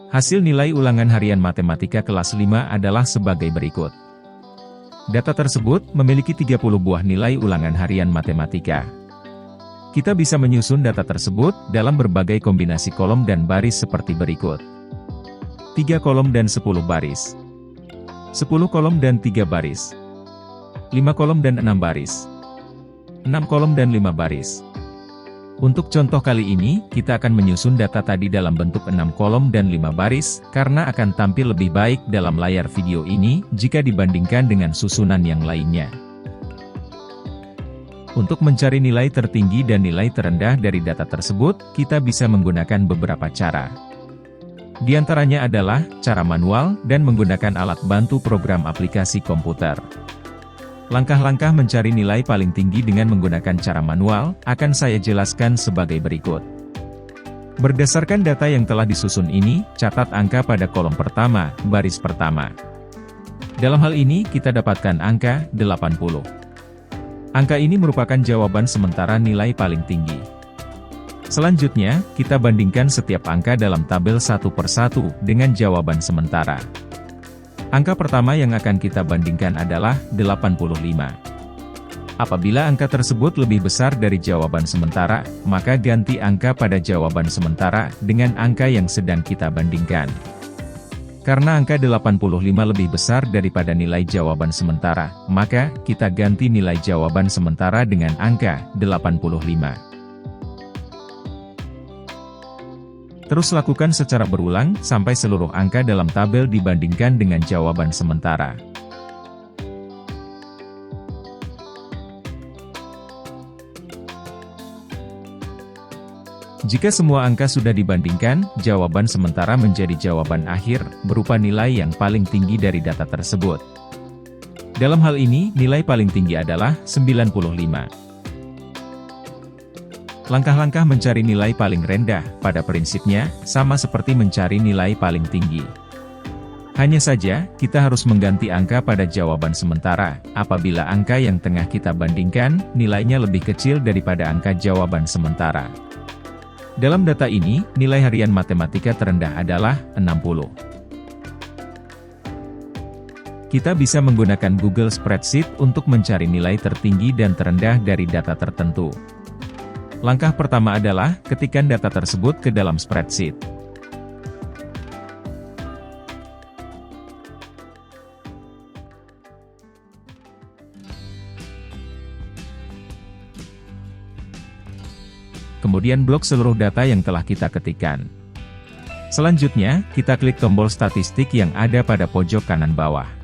Hasil nilai ulangan harian matematika kelas 5 adalah sebagai berikut. Data tersebut memiliki 30 buah nilai ulangan harian matematika. Kita bisa menyusun data tersebut dalam berbagai kombinasi kolom dan baris seperti berikut. 3 kolom dan 10 baris. 10 kolom dan 3 baris. 5 kolom dan 6 baris. 6 kolom dan 5 baris. Untuk contoh kali ini, kita akan menyusun data tadi dalam bentuk 6 kolom dan 5 baris, karena akan tampil lebih baik dalam layar video ini, jika dibandingkan dengan susunan yang lainnya. Untuk mencari nilai tertinggi dan nilai terendah dari data tersebut, kita bisa menggunakan beberapa cara. Di antaranya adalah, cara manual, dan menggunakan alat bantu program aplikasi komputer. Langkah-langkah mencari nilai paling tinggi dengan menggunakan cara manual, akan saya jelaskan sebagai berikut. Berdasarkan data yang telah disusun ini, catat angka pada kolom pertama, baris pertama. Dalam hal ini, kita dapatkan angka 80. Angka ini merupakan jawaban sementara nilai paling tinggi. Selanjutnya, kita bandingkan setiap angka dalam tabel satu per satu dengan jawaban sementara. Angka pertama yang akan kita bandingkan adalah 85. Apabila angka tersebut lebih besar dari jawaban sementara, maka ganti angka pada jawaban sementara dengan angka yang sedang kita bandingkan. Karena angka 85 lebih besar daripada nilai jawaban sementara, maka kita ganti nilai jawaban sementara dengan angka 85. Terus lakukan secara berulang, sampai seluruh angka dalam tabel dibandingkan dengan jawaban sementara. Jika semua angka sudah dibandingkan, jawaban sementara menjadi jawaban akhir, berupa nilai yang paling tinggi dari data tersebut. Dalam hal ini, nilai paling tinggi adalah 95. Langkah-langkah mencari nilai paling rendah, pada prinsipnya, sama seperti mencari nilai paling tinggi. Hanya saja, kita harus mengganti angka pada jawaban sementara, apabila angka yang tengah kita bandingkan, nilainya lebih kecil daripada angka jawaban sementara. Dalam data ini, nilai harian matematika terendah adalah 60. Kita bisa menggunakan Google Spreadsheet untuk mencari nilai tertinggi dan terendah dari data tertentu. Langkah pertama adalah, ketikkan data tersebut ke dalam spreadsheet. Kemudian blok seluruh data yang telah kita ketikkan. Selanjutnya, kita klik tombol statistik yang ada pada pojok kanan bawah.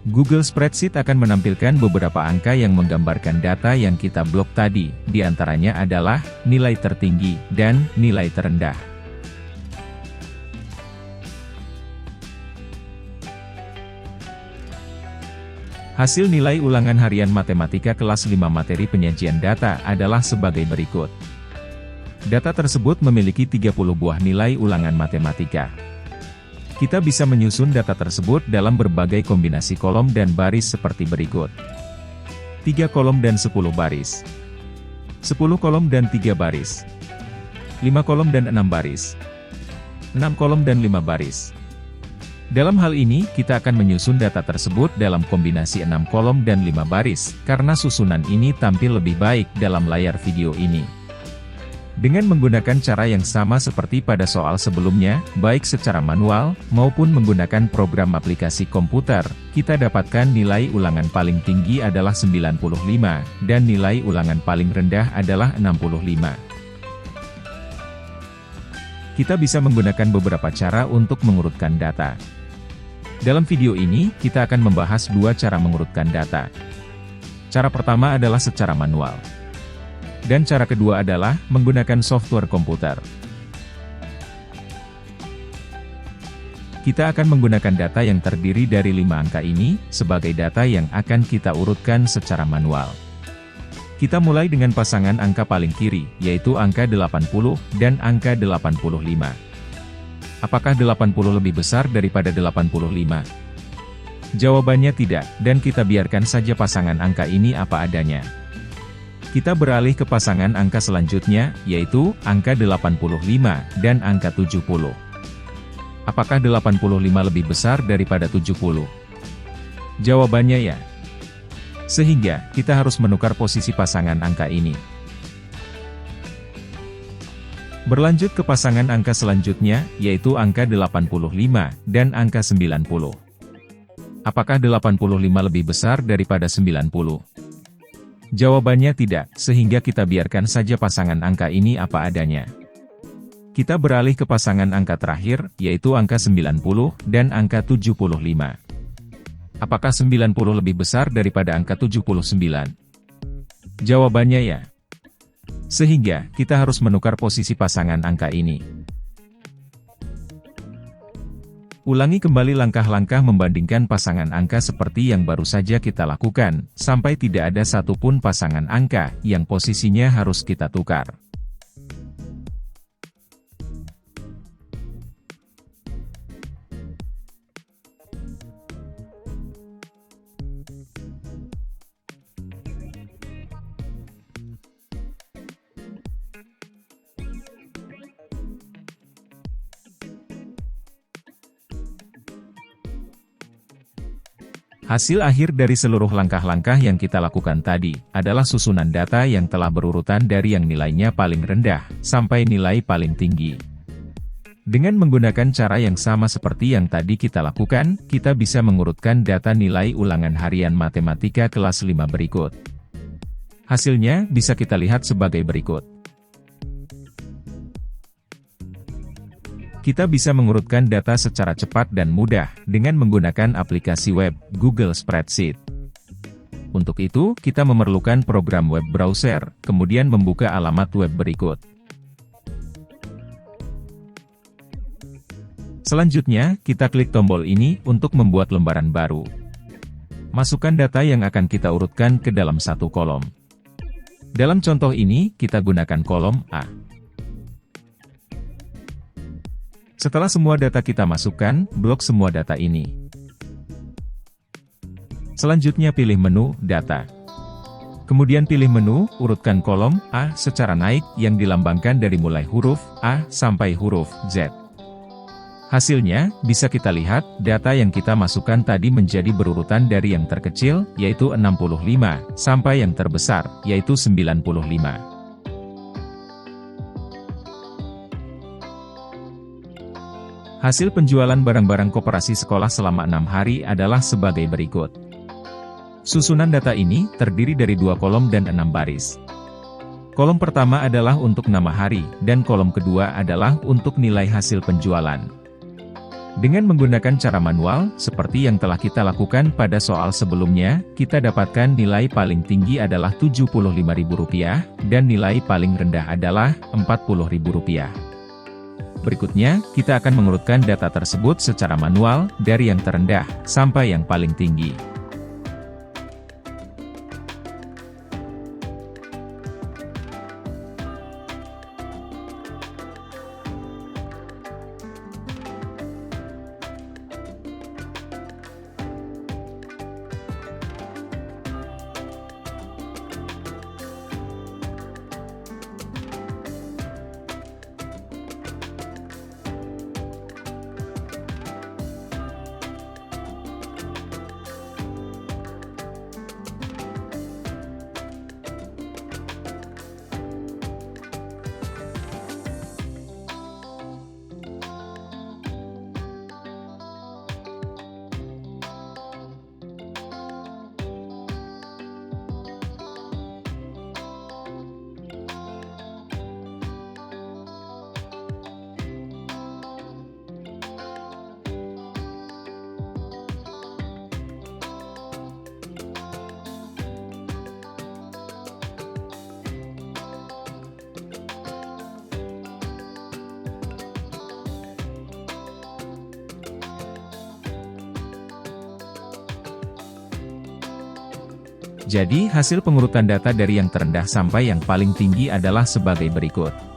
Google Spreadsheet akan menampilkan beberapa angka yang menggambarkan data yang kita blok tadi, di antaranya adalah nilai tertinggi dan nilai terendah. Hasil nilai ulangan harian matematika kelas 5 materi penyajian data adalah sebagai berikut. Data tersebut memiliki 30 buah nilai ulangan matematika. Kita bisa menyusun data tersebut dalam berbagai kombinasi kolom dan baris seperti berikut. 3 kolom dan 10 baris. 10 kolom dan 3 baris. 5 kolom dan 6 baris. 6 kolom dan 5 baris. Dalam hal ini, kita akan menyusun data tersebut dalam kombinasi 6 kolom dan 5 baris, karena susunan ini tampil lebih baik dalam layar video ini. Dengan menggunakan cara yang sama seperti pada soal sebelumnya, baik secara manual, maupun menggunakan program aplikasi komputer, kita dapatkan nilai ulangan paling tinggi adalah 95, dan nilai ulangan paling rendah adalah 65. Kita bisa menggunakan beberapa cara untuk mengurutkan data. Dalam video ini, kita akan membahas dua cara mengurutkan data. Cara pertama adalah secara manual. Dan cara kedua adalah menggunakan software komputer. Kita akan menggunakan data yang terdiri dari 5 angka ini, sebagai data yang akan kita urutkan secara manual. Kita mulai dengan pasangan angka paling kiri, yaitu angka 80 dan angka 85. Apakah 80 lebih besar daripada 85? Jawabannya tidak, dan kita biarkan saja pasangan angka ini apa adanya. Kita beralih ke pasangan angka selanjutnya, yaitu angka 85 dan angka 70. Apakah 85 lebih besar daripada 70? Jawabannya ya. Sehingga, kita harus menukar posisi pasangan angka ini. Berlanjut ke pasangan angka selanjutnya, yaitu angka 85 dan angka 90. Apakah 85 lebih besar daripada 90? Jawabannya tidak, sehingga kita biarkan saja pasangan angka ini apa adanya. Kita beralih ke pasangan angka terakhir, yaitu angka 90 dan angka 75. Apakah 90 lebih besar daripada angka 79? Jawabannya ya. Sehingga, kita harus menukar posisi pasangan angka ini. Ulangi kembali langkah-langkah membandingkan pasangan angka seperti yang baru saja kita lakukan, sampai tidak ada satupun pasangan angka yang posisinya harus kita tukar. Hasil akhir dari seluruh langkah-langkah yang kita lakukan tadi, adalah susunan data yang telah berurutan dari yang nilainya paling rendah, sampai nilai paling tinggi. Dengan menggunakan cara yang sama seperti yang tadi kita lakukan, kita bisa mengurutkan data nilai ulangan harian matematika kelas 5 berikut. Hasilnya, bisa kita lihat sebagai berikut. Kita bisa mengurutkan data secara cepat dan mudah, dengan menggunakan aplikasi web, Google Spreadsheet. Untuk itu, kita memerlukan program web browser, kemudian membuka alamat web berikut. Selanjutnya, kita klik tombol ini untuk membuat lembaran baru. Masukkan data yang akan kita urutkan ke dalam satu kolom. Dalam contoh ini, kita gunakan kolom A. Setelah semua data kita masukkan, blok semua data ini. Selanjutnya pilih menu, Data. Kemudian pilih menu, urutkan kolom A secara naik yang dilambangkan dari mulai huruf A sampai huruf Z. Hasilnya, bisa kita lihat, data yang kita masukkan tadi menjadi berurutan dari yang terkecil, yaitu 65, sampai yang terbesar, yaitu 95. Hasil penjualan barang-barang koperasi sekolah selama 6 hari adalah sebagai berikut. Susunan data ini terdiri dari 2 kolom dan 6 baris. Kolom pertama adalah untuk nama hari, dan kolom kedua adalah untuk nilai hasil penjualan. Dengan menggunakan cara manual, seperti yang telah kita lakukan pada soal sebelumnya, kita dapatkan nilai paling tinggi adalah Rp75.000, dan nilai paling rendah adalah Rp40.000. Berikutnya, kita akan mengurutkan data tersebut secara manual, dari yang terendah, sampai yang paling tinggi. Jadi, hasil pengurutan data dari yang terendah sampai yang paling tinggi adalah sebagai berikut.